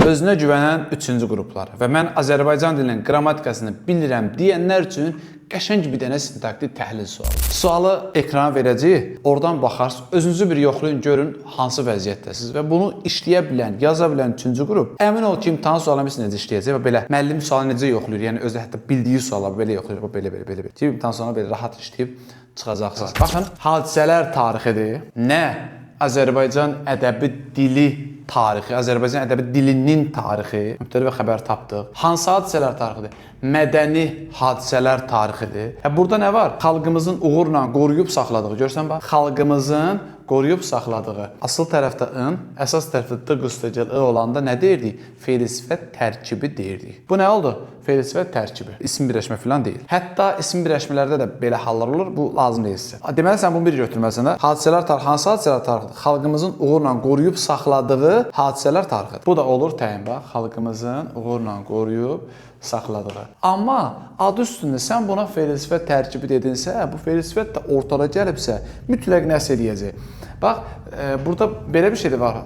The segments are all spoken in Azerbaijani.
Özünə güvənən üçüncü qruplar və mən Azərbaycan dilinin qrammatikasını bilirəm deyənlər üçün qəşəng bir dənə sintaktik təhlil sualı. Sualı ekrana verəcəyik, oradan baxarsınız, özünüzü bir yoxlayın, görün hansı vəziyyətdəsiniz və bunu işləyə bilən, yaza bilən üçüncü qrup. Əmin ol ki, imtahan sualını necə işləyəcək və belə müəllim sualı necə yoxlayır, yəni özü hətta bildiyi sualları belə yoxlayır, belə. Ki, imtahan sualını belə rahat işləyib çıxacaqsınız. Baxın, hadisələr tarixidir. Nə? Azərbaycan ədəbi dili tarixi, Azərbaycan ədəbi dilinin tarixi, mübtədə və xəbər tapdıq. Hansı hadisələr tarixidir? Mədəni hadisələr tarixidir. Burada nə var? Xalqımızın uğurla qoruyub saxladığı, görürsən bax, xalqımızın qoruyub saxladığı. Asıl tərəfdə ın, əsas tərəfdə d qüstəcəl ı olanda nə deyirdik? Fe'l sifət tərkibi deyirdik. Bu nə oldu? Fe'l sifət tərkibi. İsim birləşmə falan deyil. Hətta isim birləşmələrdə də belə hallar olur. Bu lazım deyil sizə. Deməli sən bunu bir götürməlisən də. Hadisələr tarixi, hansı hadisələr tarixidir? Xalqımızın uğurla qoruyub saxladığı hadisələr tarixidir. Bu da olur təyin bax. Xalqımızın uğurla qoruyub saxladığı. Amma adı üstündə sən buna fe'l sifət tərkibi dedinsə, bu fe'l sifət də ortada gəlibsə, mütləq nəsə eləyəcək. Bax, burada belə bir şey də var.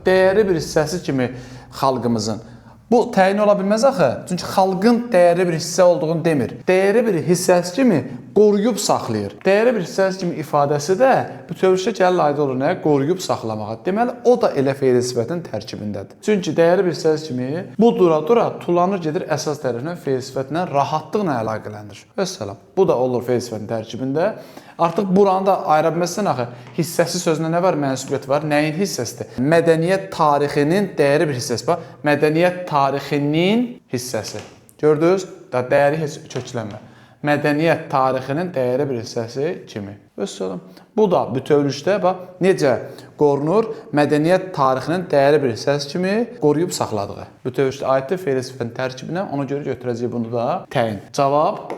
Dəyərli bir hissəsi kimi xalqımızın. Bu təyin ola bilməz axı. Çünki xalqın dəyərli bir hissə olduğunu demir. Dəyərli bir hissəsi kimi qoruyub saxlayır. Dəyərli bir hissəsi kimi ifadəsi də bütövlükdə gəlir aid olur nəyə? Qoruyub saxlamağa. Deməli, o da elə fe'l sifətin tərkibindədir. Çünki dəyərli bir hissəsi kimi bu dura-dura tulanır gedir əsas tərəfinə fe'l sifətinə rahatlıqla əlaqələndirir. Vəssalam. Bu da olur fe'l sifətin tərkibində. Artıq buranı da ayıra bilməzsən axı. Hissəsi sözünə nə var? Mənsubiyyət var. Nəyin hissəsidir? Mədəniyyət tarixinin dəyərli bir hissəsi var. Mədəniyyət tarixinin hissəsi. Gördünüz? Dəyəri heç köklənmə. Mədəniyyət tarixinin dəyərli bir hissəsi kimi. Vəssalam. Bu da bütövlükdə bax necə qorunur? Mədəniyyət tarixinin dəyərli bir hissəsi kimi qoruyub saxladığı. Bütövlükdə aiddir fe'l sifətin tərkibinə. Ona görə götürəcəyik bunu da təyin. Cavab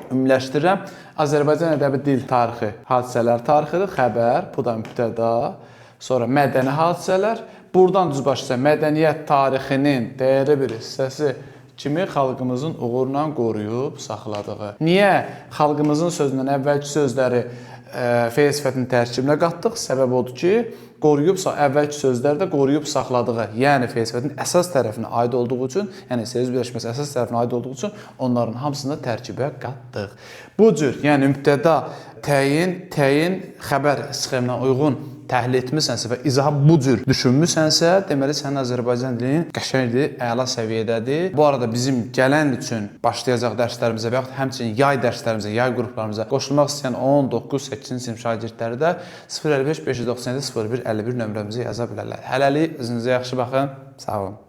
ümumiləşdirirəm. Azərbaycan ədəbi dil tarixi, hadisələr tarixidir, xəbər, bu da mübtəda, sonra mədəni hadisələr. Buradan düzbaşıca mədəniyyət tarixinin dəyərli bir hissəsi kimi xalqımızın uğurla qoruyub saxladığı. Niyə xalqımızın sözündən əvvəlki sözləri fe'l sifətinin tərkibinə qatdıq? Səbəb odur ki, əvvəlki sözlərdə qoruyub saxladığı, yəni fe'l sifətin əsas tərəfinə aid olduğu üçün, yəni söz birləşməsi əsas tərəfinə aid olduğu üçün onların hamısını tərkibə qatdıq. Bu cür, yəni mübtəda, təyin, xəbər sxeminə uyğun təhlil etmisənsə və izaha bu cür düşünmüsənsə, deməli sənin Azərbaycan dilinin qəşəngdir, əla səviyyədədir. Bu arada bizim gələn üçün başlayacaq dərslərimizə və yaxud həmçinin yay dərslərimizə, yay qruplarımıza qoşulmaq istəyən 10-9-8-ci sinif şagirdləri də 055 597 01 51 nömrəmizə yaza bilərlər. Hələlik özünüzə yaxşı baxın. Sağ olun.